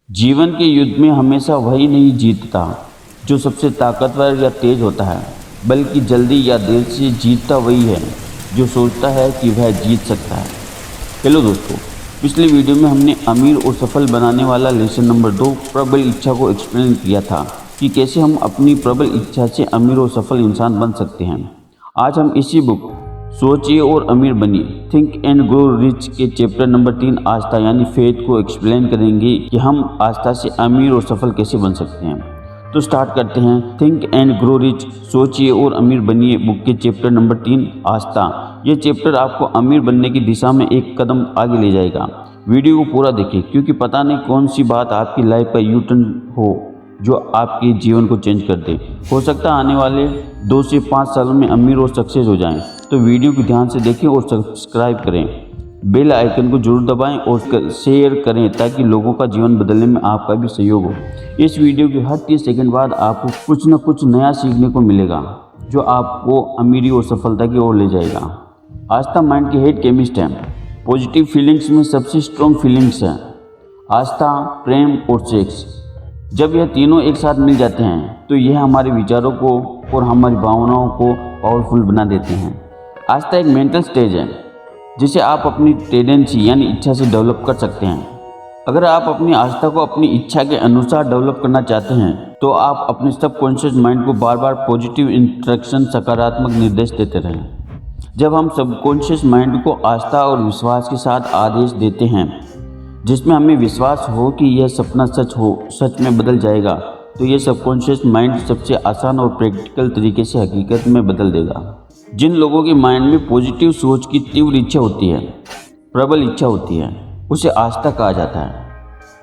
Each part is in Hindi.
जीवन के युद्ध में हमेशा वही नहीं जीतता जो सबसे ताकतवर या तेज होता है, बल्कि जल्दी या देर से जीतता वही है जो सोचता है कि वह जीत सकता है। हेलो दोस्तों, पिछले वीडियो में हमने अमीर और सफल बनाने वाला लेसन नंबर 2 प्रबल इच्छा को एक्सप्लेन किया था कि कैसे हम अपनी प्रबल इच्छा से अमीर और सफल इंसान बन सकते हैं। आज हम इसी बुक सोचिए और अमीर बनिए थिंक एंड ग्रो रिच के चैप्टर नंबर 3 आस्था यानी फेथ को एक्सप्लेन करेंगे कि हम आस्था से अमीर और सफल कैसे बन सकते हैं। तो स्टार्ट करते हैं। थिंक एंड ग्रो रिच सोचिए और अमीर बनिए बुक के चैप्टर नंबर 3 आस्था। ये चैप्टर आपको अमीर बनने की दिशा में एक कदम आगे ले जाएगा। वीडियो को पूरा देखें क्योंकि पता नहीं कौन सी बात आपकी लाइफ का यू टर्न हो जो आपके जीवन को चेंज कर दे। हो सकता है आने वाले 2 से 5 सालों में अमीर और सक्सेस हो जाएं। तो वीडियो को ध्यान से देखें और सब्सक्राइब करें, बेल आइकन को जरूर दबाएं और शेयर करें ताकि लोगों का जीवन बदलने में आपका भी सहयोग हो। इस वीडियो के हर 30 सेकंड बाद आपको कुछ न कुछ नया सीखने को मिलेगा जो आपको अमीरी और सफलता की ओर ले जाएगा। आस्था माइंड की हेड केमिस्ट है। पॉजिटिव फीलिंग्स में सबसे स्ट्रॉन्ग फीलिंग्स है आस्था, प्रेम और सेक्स। जब यह तीनों एक साथ मिल जाते हैं तो यह हमारे विचारों को और हमारी भावनाओं को पावरफुल बना देते हैं। आस्था एक मेंटल स्टेज है जिसे आप अपनी टेंडेंसी यानी इच्छा से डेवलप कर सकते हैं। अगर आप अपनी आस्था को अपनी इच्छा के अनुसार डेवलप करना चाहते हैं तो आप अपने सबकॉन्शियस माइंड को बार बार पॉजिटिव इंस्ट्रक्शन, सकारात्मक निर्देश देते रहें। जब हम सबकॉन्शियस माइंड को आस्था और विश्वास के साथ आदेश देते हैं जिसमें हमें विश्वास हो कि यह सपना सच में बदल जाएगा, तो यह सबकॉन्शियस माइंड सबसे आसान और प्रैक्टिकल तरीके से हकीकत में बदल देगा। जिन लोगों के माइंड में पॉजिटिव सोच की तीव्र इच्छा होती है, प्रबल इच्छा होती है, उसे आस्था कहा जाता है।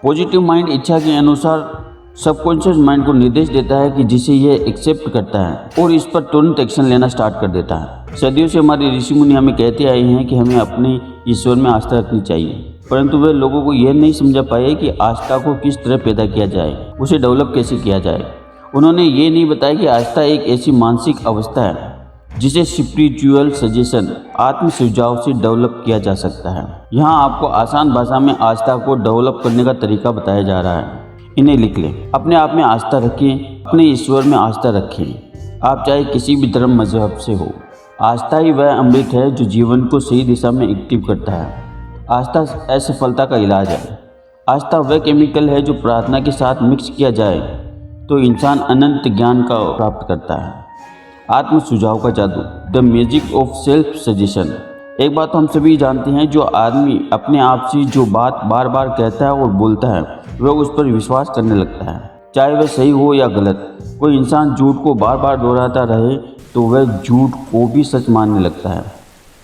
पॉजिटिव माइंड इच्छा के अनुसार सबकॉन्शियस माइंड को निर्देश देता है कि जिसे यह एक्सेप्ट करता है और इस पर तुरंत एक्शन लेना स्टार्ट कर देता है। सदियों से हमारे ऋषि मुनि हमें कहते आए हैं कि हमें अपने ईश्वर में आस्था रखनी चाहिए, परंतु वे लोगों को यह नहीं समझा पाए कि आस्था को किस तरह पैदा किया जाए, उसे डेवलप कैसे किया जाए। उन्होंने ये नहीं बताया कि आस्था एक ऐसी मानसिक अवस्था है जिसे स्पिरिचुअल सजेशन, आत्म सुझाव से डेवलप किया जा सकता है। यहाँ आपको आसान भाषा में आस्था को डेवलप करने का तरीका बताया जा रहा है। इन्हें लिख लें। अपने आप में आस्था रखें, अपने ईश्वर में आस्था रखें। आप चाहे किसी भी धर्म मजहब से हो, आस्था ही वह अमृत है जो जीवन को सही दिशा में एक्टिव करता है। आस्था असफलता का इलाज है। आस्था वह केमिकल है जो प्रार्थना के साथ मिक्स किया जाए तो इंसान अनंत ज्ञान का प्राप्त करता है। आत्म सुझाव का जादू, the magic of self suggestion. एक बात तो हम सभी जानते हैं, जो आदमी अपने आप से जो बात बार बार कहता है और बोलता है वह उस पर विश्वास करने लगता है, चाहे वह सही हो या गलत। कोई इंसान झूठ को बार बार दोहराता रहे तो वह झूठ को भी सच मानने लगता है।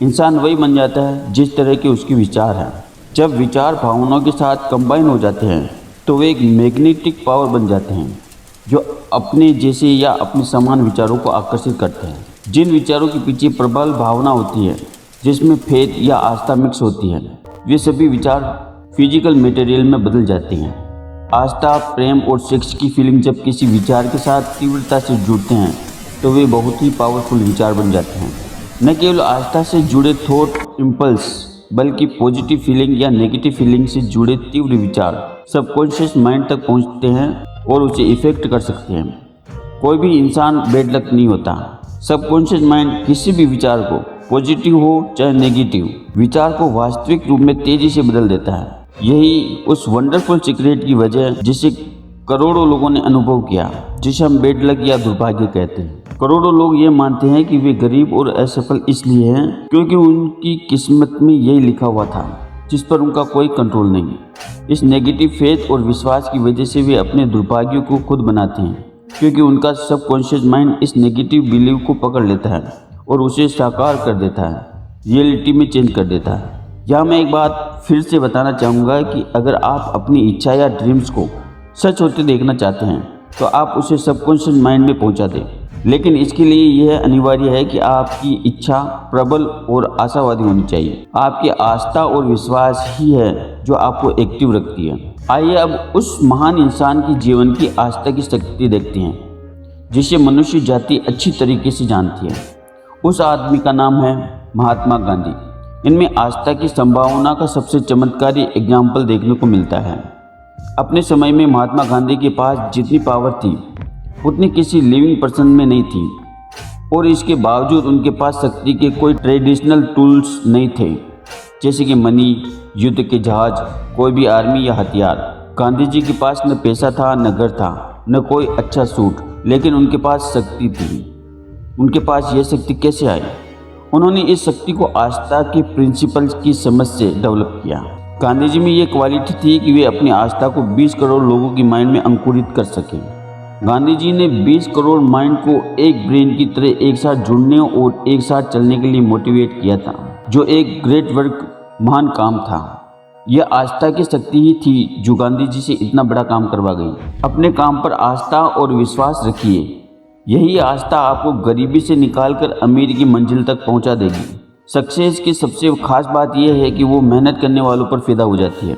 इंसान वही बन जाता है जिस तरह के उसके विचार हैं। जब विचार भावनाओं के साथ कंबाइन हो जाते हैं तो वे एक मैग्नेटिक पावर बन जाते हैं जो अपने जैसे या अपने समान विचारों को आकर्षित करते हैं। जिन विचारों के पीछे प्रबल भावना होती है जिसमें फेथ या आस्था मिक्स होती है, वे सभी विचार फिजिकल मटेरियल में बदल जाते हैं। आस्था, प्रेम और सेक्स की फीलिंग जब किसी विचार के साथ तीव्रता से जुड़ते हैं तो वे बहुत ही पावरफुल विचार बन जाते हैं। न केवल आस्था से जुड़े थॉट इम्पल्स, बल्कि पॉजिटिव फीलिंग या नेगेटिव फीलिंग से जुड़े तीव्र विचार सबकॉन्शियस माइंड तक पहुंचते हैं और उसे इफेक्ट कर सकते हैं। कोई भी इंसान बेड लक नहीं होता। सबकॉन्शियस माइंड किसी भी विचार को, पॉजिटिव हो चाहे नेगेटिव, विचार को वास्तविक रूप में तेजी से बदल देता है। यही उस वंडरफुल सीक्रेट की वजह है जिसे करोड़ों लोगों ने अनुभव किया, जिसे हम बेड लक या दुर्भाग्य कहते हैं। करोड़ों लोग ये मानते हैं कि वे गरीब और असफल इसलिए हैं क्योंकि उनकी किस्मत में यही लिखा हुआ था जिस पर उनका कोई कंट्रोल नहीं। इस नेगेटिव फेथ और विश्वास की वजह से वे अपने दुर्भाग्यों को खुद बनाते हैं, क्योंकि उनका सबकॉन्शियस माइंड इस नेगेटिव बिलीव को पकड़ लेता है और उसे साकार कर देता है, रियलिटी में चेंज कर देता है। यहाँ मैं एक बात फिर से बताना चाहूँगा कि अगर आप अपनी इच्छा या ड्रीम्स को सच होते देखना चाहते हैं तो आप उसे सबकॉन्शियस माइंड में पहुँचा दें। लेकिन इसके लिए यह अनिवार्य है कि आपकी इच्छा प्रबल और आशावादी होनी चाहिए। आपकी आस्था और विश्वास ही है जो आपको एक्टिव रखती है। आइए अब उस महान इंसान की जीवन की आस्था की शक्ति देखते हैं जिसे मनुष्य जाति अच्छी तरीके से जानती है। उस आदमी का नाम है महात्मा गांधी। इनमें आस्था की संभावना का सबसे चमत्कारी एग्जाम्पल देखने को मिलता है। अपने समय में महात्मा गांधी के पास जितनी पावर थी उतनी किसी लिविंग पर्सन में नहीं थी, और इसके बावजूद उनके पास शक्ति के कोई ट्रेडिशनल टूल्स नहीं थे, जैसे कि मनी, युद्ध के जहाज, कोई भी आर्मी या हथियार। गांधी जी के पास न पैसा था, न घर था, न कोई अच्छा सूट, लेकिन उनके पास शक्ति थी। उनके पास यह शक्ति कैसे आई? उन्होंने इस शक्ति को आस्था के प्रिंसिपल्स की समझ से डेवलप किया। गांधी जी में ये क्वालिटी थी कि वे अपनी आस्था को 20 करोड़ लोगों की माइंड में अंकुरित कर सके। गांधी जी ने 20 करोड़ माइंड को एक ब्रेन की तरह एक साथ जुड़ने और एक साथ चलने के लिए मोटिवेट किया था, जो एक ग्रेट वर्क, महान काम था। यह आस्था की शक्ति ही थी जो गांधी जी से इतना बड़ा काम करवा गई। अपने काम पर आस्था और विश्वास रखिए, यही आस्था आपको गरीबी से निकालकर अमीर की मंजिल तक पहुंचा देगी। सक्सेस की सबसे खास बात यह है कि वो मेहनत करने वालों पर पैदा हो जाती है।